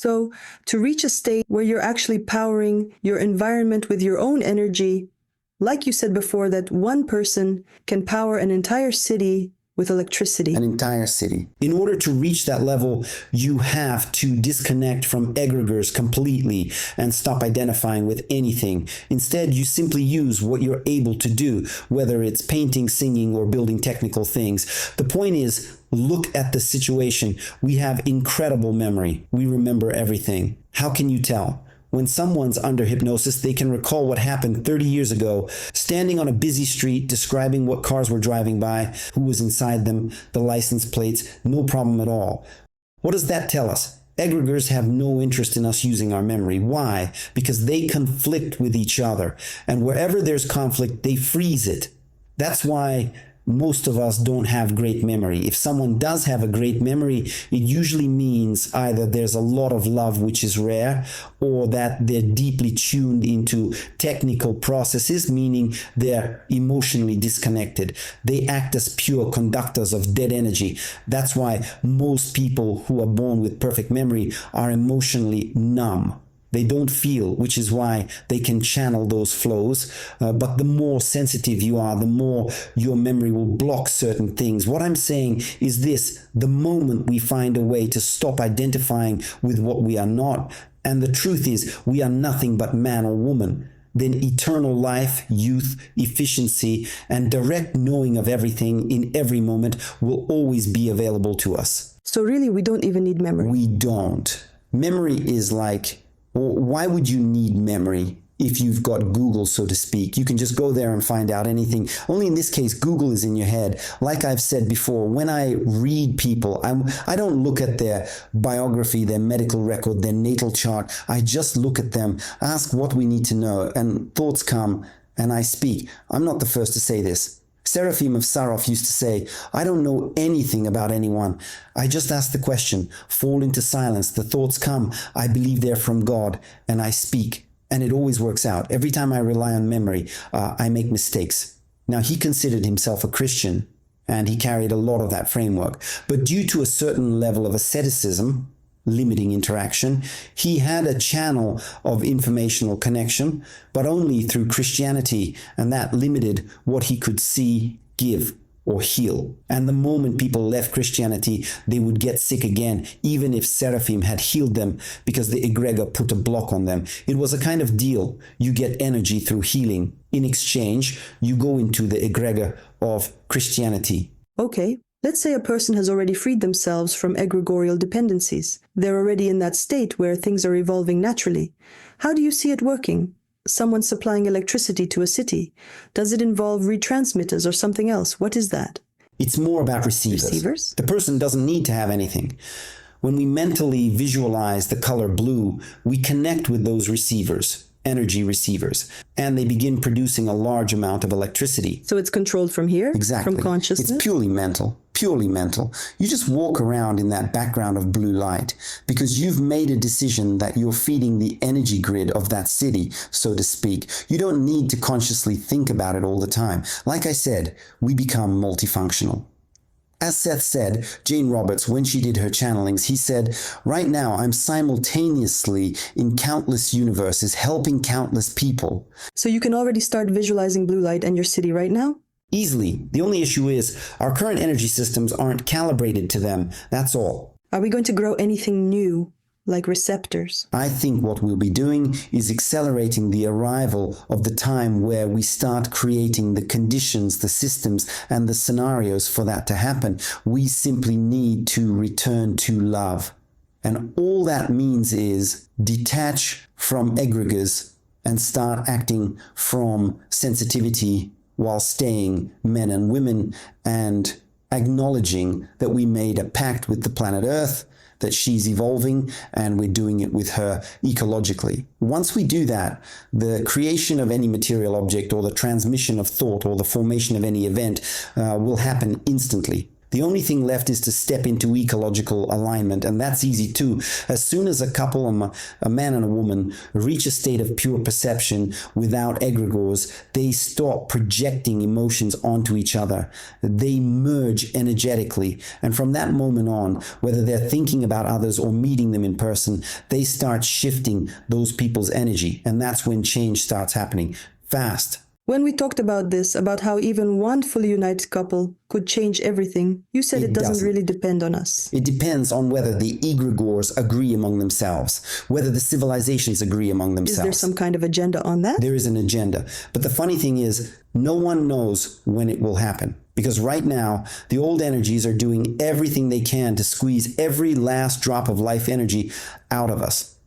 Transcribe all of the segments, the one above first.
So, to reach a state where you're actually powering your environment with your own energy, like you said before, that one person can power an entire city with electricity. An entire city. In order to reach that level, you have to disconnect from egregores completely and stop identifying with anything. Instead, you simply use what you're able to do, whether it's painting, singing, or building technical things. The point is, look at the situation. We have incredible memory. We remember everything. How can you tell? When someone's under hypnosis, they can recall what happened 30 years ago, standing on a busy street, describing what cars were driving by, who was inside them, the license plates, no problem at all. What does that tell us? Egregores have no interest in us using our memory. Why? Because they conflict with each other. And wherever there's conflict, they freeze it. That's why most of us don't have great memory. If someone does have a great memory, it usually means either there's a lot of love, which is rare, or that they're deeply tuned into technical processes, meaning they're emotionally disconnected. They act as pure conductors of dead energy. That's why most people who are born with perfect memory are emotionally numb. They don't feel, which is why they can channel those flows. But the more sensitive you are, the more your memory will block certain things. What I'm saying is this: the moment we find a way to stop identifying with what we are not, and the truth is we are nothing but man or woman, then eternal life, youth, efficiency, and direct knowing of everything in every moment will always be available to us. So really, we don't even need memory. We don't. Memory is like, why would you need memory if you've got Google, so to speak? You can just go there and find out anything. Only in this case, Google is in your head. Like I've said before, when I read people, I don't look at their biography, their medical record, their natal chart. I just look at them, ask what we need to know, and thoughts come, and I speak. I'm not the first to say this. Seraphim of Sarov used to say, I don't know anything about anyone. I just ask the question, fall into silence, the thoughts come, I believe they're from God, and I speak. And it always works out. Every time I rely on memory, I make mistakes. Now, he considered himself a Christian, and he carried a lot of that framework. But due to a certain level of asceticism, limiting interaction, he had a channel of informational connection, but only through Christianity, and that limited what he could see, give, or heal. And the moment people left Christianity, they would get sick again, even if Seraphim had healed them, because the egregor put a block on them. It was a kind of deal. You get energy through healing. In exchange, you go into the egregor of Christianity. Okay. Let's say a person has already freed themselves from egregorial dependencies. They're already in that state where things are evolving naturally. How do you see it working? Someone supplying electricity to a city. Does it involve retransmitters or something else? What is that? It's more about receivers. Receivers? The person doesn't need to have anything. When we mentally visualize the color blue, we connect with those receivers, energy receivers, and they begin producing a large amount of electricity. So it's controlled from here? Exactly. From consciousness? It's purely mental. Purely mental. You just walk around in that background of blue light because you've made a decision that you're feeding the energy grid of that city, so to speak. You don't need to consciously think about it all the time. Like I said, we become multifunctional. As Seth said, Jane Roberts, when she did her channelings, he said, right now I'm simultaneously in countless universes helping countless people. So you can already start visualizing blue light and your city right now? Easily. The only issue is our current energy systems aren't calibrated to them. That's all. Are we going to grow anything new, like receptors? I think what we'll be doing is accelerating the arrival of the time where we start creating the conditions, the systems, and the scenarios for that to happen. We simply need to return to love. And all that means is detach from egregores and start acting from sensitivity while staying men and women and acknowledging that we made a pact with the planet Earth, that she's evolving, and we're doing it with her ecologically. Once we do that, the creation of any material object or the transmission of thought or the formation of any event will happen instantly. The only thing left is to step into ecological alignment, and that's easy too. As soon as a couple, a man and a woman, reach a state of pure perception without egregores, they stop projecting emotions onto each other. They merge energetically, and from that moment on, whether they're thinking about others or meeting them in person, they start shifting those people's energy, and that's when change starts happening fast. When we talked about this, about how even one fully united couple could change everything, you said it doesn't really depend on us. It depends on whether the egregores agree among themselves, whether the civilizations agree among themselves. Is there some kind of agenda on that? There is an agenda. But the funny thing is, no one knows when it will happen. Because right now, the old energies are doing everything they can to squeeze every last drop of life energy out of us.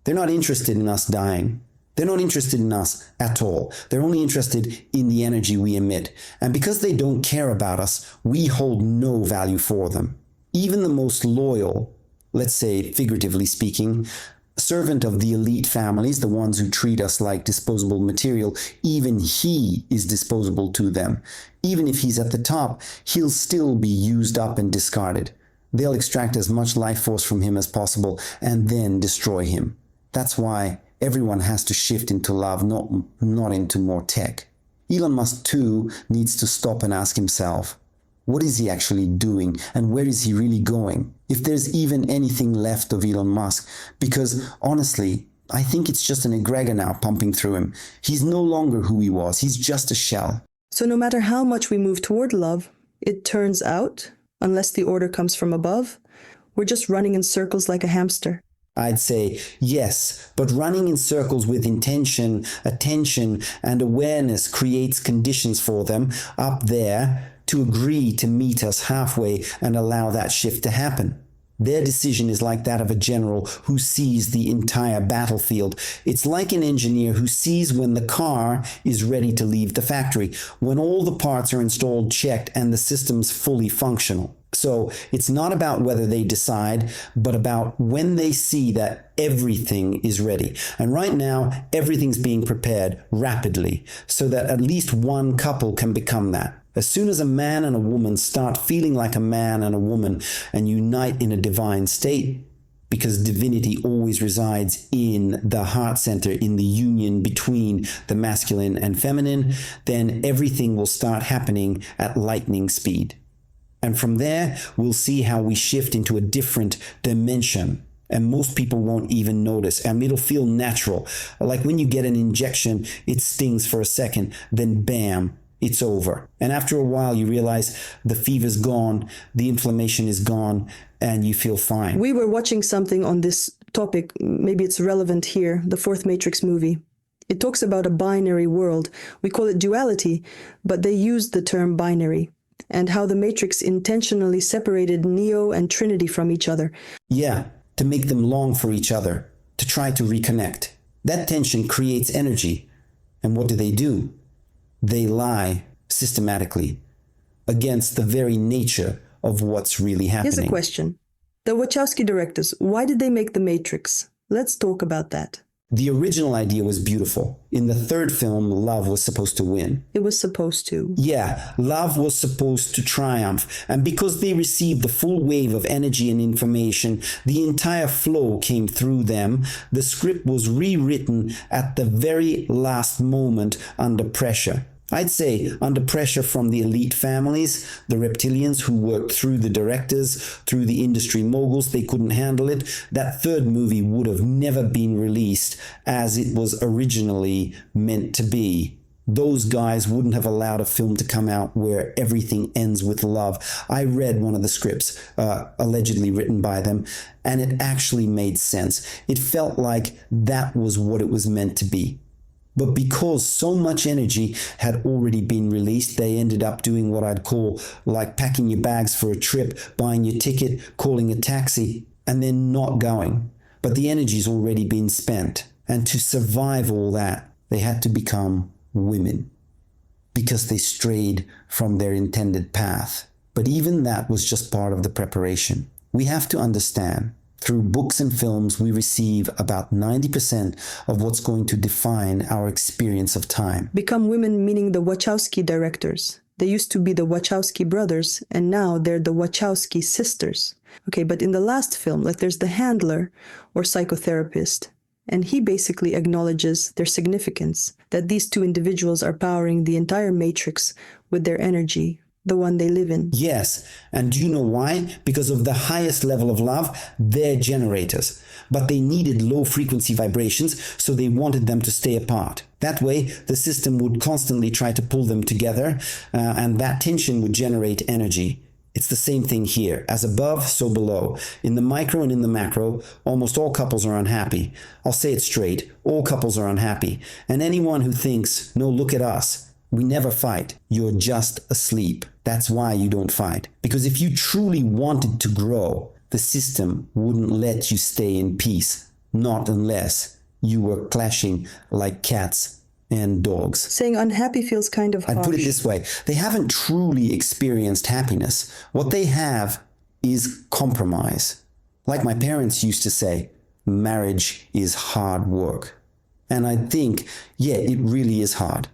They're not interested in us dying. They're not interested in us at all. They're only interested in the energy we emit. And because they don't care about us, we hold no value for them. Even the most loyal, let's say figuratively speaking, servant of the elite families, the ones who treat us like disposable material, even he is disposable to them. Even if he's at the top, he'll still be used up and discarded. They'll extract as much life force from him as possible and then destroy him. That's why everyone has to shift into love, not into more tech. Elon Musk too needs to stop and ask himself, what is he actually doing and where is he really going? If there's even anything left of Elon Musk, because honestly, I think it's just an egregor now pumping through him. He's no longer who he was. He's just a shell. So no matter how much we move toward love, it turns out, unless the order comes from above, we're just running in circles like a hamster. I'd say yes, but running in circles with intention, attention, and awareness creates conditions for them up there to agree to meet us halfway and allow that shift to happen. Their decision is like that of a general who sees the entire battlefield. It's like an engineer who sees when the car is ready to leave the factory, when all the parts are installed, checked, and the system's fully functional. So it's not about whether they decide, but about when they see that everything is ready. And right now, everything's being prepared rapidly so that at least one couple can become that. As soon as a man and a woman start feeling like a man and a woman and unite in a divine state, because divinity always resides in the heart center, in the union between the masculine and feminine, then everything will start happening at lightning speed. And from there, we'll see how we shift into a different dimension. And most people won't even notice. And it'll feel natural. Like when you get an injection, it stings for a second, then bam, it's over. And after a while, you realize the fever's gone, the inflammation is gone, and you feel fine. We were watching something on this topic. Maybe it's relevant here, the fourth Matrix movie. It talks about a binary world. We call it duality, but they use the term binary. And how the Matrix intentionally separated Neo and Trinity from each other. Yeah, to make them long for each other, to try to reconnect. That tension creates energy. And what do? They lie systematically against the very nature of what's really happening. Here's a question. The Wachowski directors, why did they make The Matrix? Let's talk about that. The original idea was beautiful. In the third film, love was supposed to win. It was supposed to. Yeah, love was supposed to triumph. And because they received the full wave of energy and information, the entire flow came through them. The script was rewritten at the very last moment under pressure. I'd say under pressure from the elite families, the reptilians who worked through the directors, through the industry moguls, they couldn't handle it. That third movie would have never been released as it was originally meant to be. Those guys wouldn't have allowed a film to come out where everything ends with love. I read one of the scripts, allegedly written by them, and it actually made sense. It felt like that was what it was meant to be. But because so much energy had already been released, they ended up doing what I'd call like packing your bags for a trip, buying your ticket, calling a taxi, and then not going. But the energy's already been spent. And to survive all that, they had to become women because they strayed from their intended path. But even that was just part of the preparation. We have to understand, through books and films, we receive about 90% of what's going to define our experience of time. Become women meaning the Wachowski directors. They used to be the Wachowski brothers, and now they're the Wachowski sisters. Okay, but in the last film, like there's the handler or psychotherapist, and he basically acknowledges their significance, that these two individuals are powering the entire matrix with their energy, the one they live in. Yes, and do you know why? Because of the highest level of love, they're generators. But they needed low frequency vibrations, so they wanted them to stay apart. That way, the system would constantly try to pull them together, and that tension would generate energy. It's the same thing here. As above, so below. In the micro and in the macro, almost all couples are unhappy. I'll say it straight. All couples are unhappy. And anyone who thinks, no, look at us, we never fight, you're just asleep. That's why you don't fight. Because if you truly wanted to grow, the system wouldn't let you stay in peace. Not unless you were clashing like cats and dogs. Saying unhappy feels kind of harsh. I'd put it this way. They haven't truly experienced happiness. What they have is compromise. Like my parents used to say, marriage is hard work. And I think, yeah, it really is hard.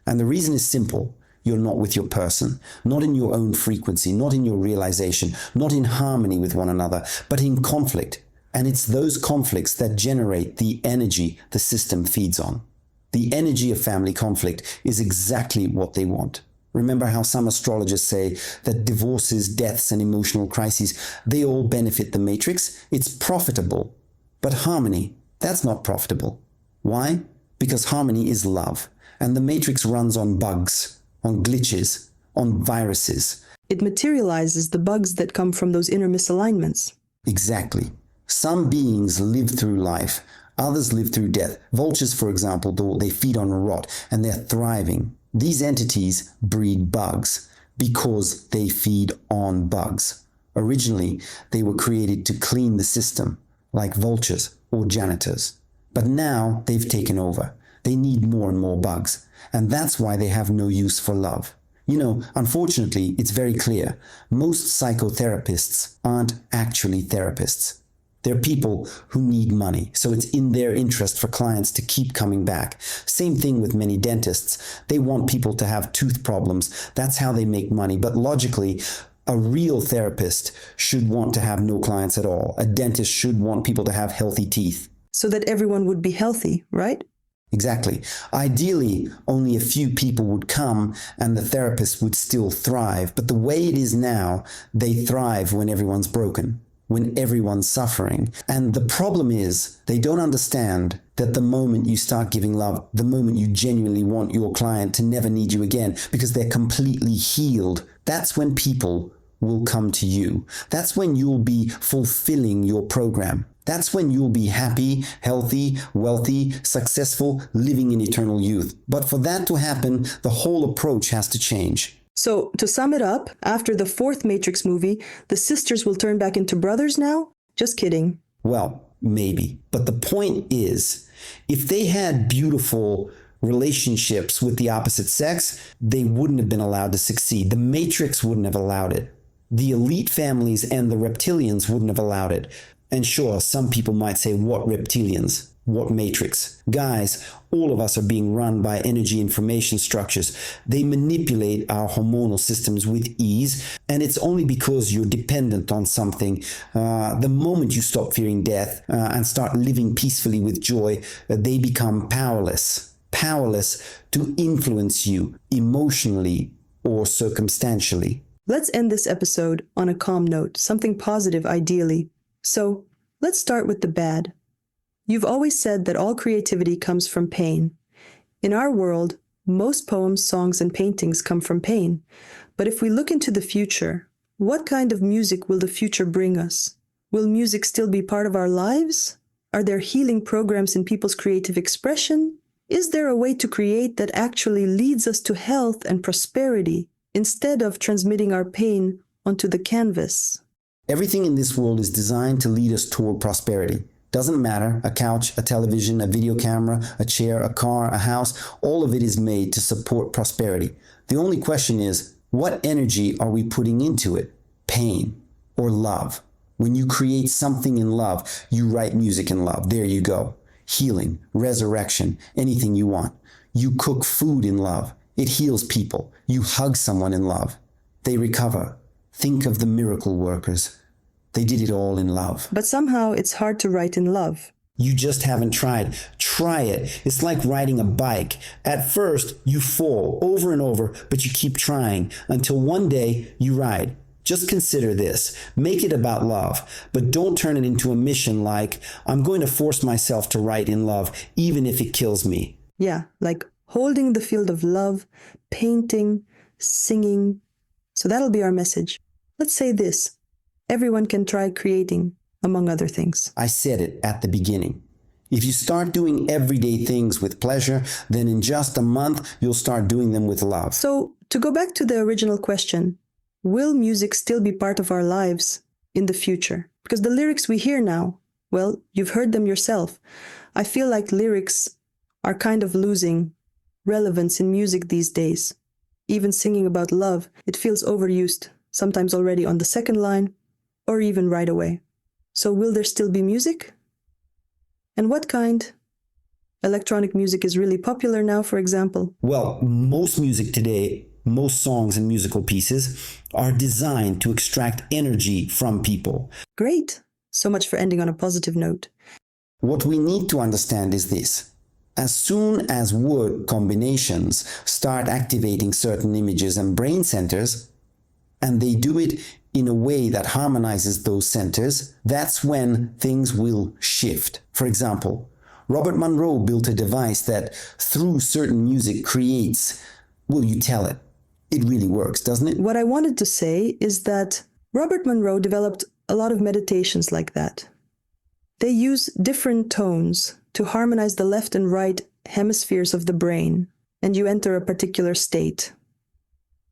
And the reason is simple. You're not with your person, not in your own frequency, not in your realization, not in harmony with one another, but in conflict. And it's those conflicts that generate the energy the system feeds on. The energy of family conflict is exactly what they want. Remember how some astrologers say that divorces, deaths, and emotional crises, they all benefit the matrix? It's profitable. But harmony, that's not profitable. Why? Because harmony is love. And the matrix runs on bugs, on glitches, on viruses. It materializes the bugs that come from those inner misalignments. Exactly. Some beings live through life. Others live through death. Vultures, for example, they feed on rot and they're thriving. These entities breed bugs because they feed on bugs. Originally, they were created to clean the system, like vultures or janitors. But now they've taken over. They need more and more bugs. And that's why they have no use for love. You know, unfortunately, it's very clear. Most psychotherapists aren't actually therapists. They're people who need money, so it's in their interest for clients to keep coming back. Same thing with many dentists. They want people to have tooth problems. That's how they make money. But logically, a real therapist should want to have no clients at all. A dentist should want people to have healthy teeth. So that everyone would be healthy, right? Exactly. Ideally, only a few people would come and the therapist would still thrive. But the way it is now, they thrive when everyone's broken, when everyone's suffering. And the problem is, they don't understand that the moment you start giving love, the moment you genuinely want your client to never need you again because they're completely healed, that's when people will come to you. That's when you'll be fulfilling your program. That's when you'll be happy, healthy, wealthy, successful, living in eternal youth. But for that to happen, the whole approach has to change. So, to sum it up, after the fourth Matrix movie, the sisters will turn back into brothers now? Just kidding. Well, maybe. But the point is, if they had beautiful relationships with the opposite sex, they wouldn't have been allowed to succeed. The Matrix wouldn't have allowed it. The elite families and the reptilians wouldn't have allowed it. And sure, some people might say, what reptilians? What matrix? Guys, all of us are being run by energy information structures. They manipulate our hormonal systems with ease, and it's only because you're dependent on something. The moment you stop fearing death and start living peacefully with joy, they become powerless. Powerless to influence you emotionally or circumstantially. Let's end this episode on a calm note, something positive ideally. So, let's start with the bad. You've always said that all creativity comes from pain. In our world, most poems, songs, and paintings come from pain. But if we look into the future, what kind of music will the future bring us? Will music still be part of our lives? Are there healing programs in people's creative expression? Is there a way to create that actually leads us to health and prosperity instead of transmitting our pain onto the canvas? Everything in this world is designed to lead us toward prosperity. Doesn't matter, a couch, a television, a video camera, a chair, a car, a house, all of it is made to support prosperity. The only question is, what energy are we putting into it? Pain or love? When you create something in love, you write music in love. There you go. Healing, resurrection, anything you want. You cook food in love. It heals people. You hug someone in love. They recover. Think of the miracle workers. They did it all in love. But somehow it's hard to write in love. You just haven't tried. Try it. It's like riding a bike. At first, you fall over and over, but you keep trying until one day you ride. Just consider this. Make it about love, but don't turn it into a mission like, I'm going to force myself to write in love, even if it kills me. Yeah, like holding the field of love, painting, singing. So that'll be our message. Let's say this. Everyone can try creating, among other things. I said it at the beginning. If you start doing everyday things with pleasure, then in just a month, you'll start doing them with love. So, to go back to the original question, will music still be part of our lives in the future? Because the lyrics we hear now, well, you've heard them yourself. I feel like lyrics are kind of losing relevance in music these days. Even singing about love, it feels overused, sometimes already on the second line, or even right away. So will there still be music? And what kind? Electronic music is really popular now, for example. Well, most music today, most songs and musical pieces are designed to extract energy from people. Great. So much for ending on a positive note. What we need to understand is this. As soon as word combinations start activating certain images and brain centers, and they do it in a way that harmonizes those centers, that's when things will shift. For example, Robert Monroe built a device that, through certain music, creates, will you tell it? It really works, doesn't it? What I wanted to say is that Robert Monroe developed a lot of meditations like that. They use different tones to harmonize the left and right hemispheres of the brain, and you enter a particular state.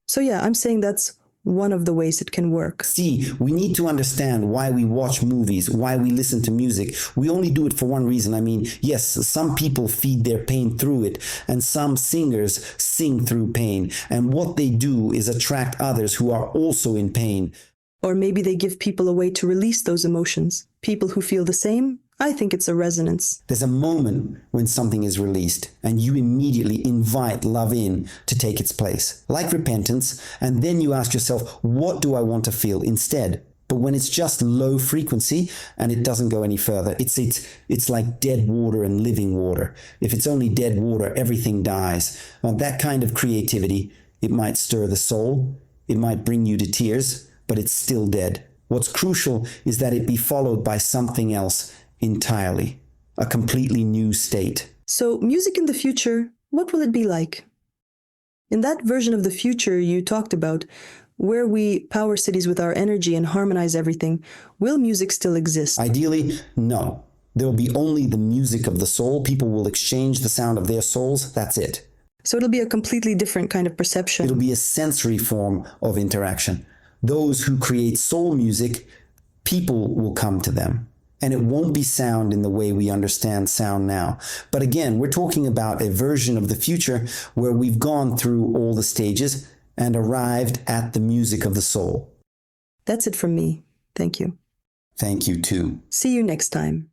So yeah, I'm saying that's one of the ways it can work. See, we need to understand why we watch movies, why we listen to music. We only do it for one reason. I mean, yes, some people feed their pain through it, and some singers sing through pain. And what they do is attract others who are also in pain. Or maybe they give people a way to release those emotions. People who feel the same, I think it's a resonance. There's a moment when something is released and you immediately invite love in to take its place, like repentance, and then you ask yourself, what do I want to feel instead? But when it's just low frequency and it doesn't go any further, it's like dead water and living water. If it's only dead water, everything dies. Well, that kind of creativity, it might stir the soul, it might bring you to tears, but it's still dead. What's crucial is that it be followed by something else entirely, a completely new state. So, music in the future, what will it be like? In that version of the future you talked about, where we power cities with our energy and harmonize everything, will music still exist? Ideally, no. There will be only the music of the soul. People will exchange the sound of their souls. That's it. So it'll be a completely different kind of perception. It'll be a sensory form of interaction. Those who create soul music, people will come to them. And it won't be sound in the way we understand sound now. But again, we're talking about a version of the future where we've gone through all the stages and arrived at the music of the soul. That's it from me. Thank you. Thank you too. See you next time.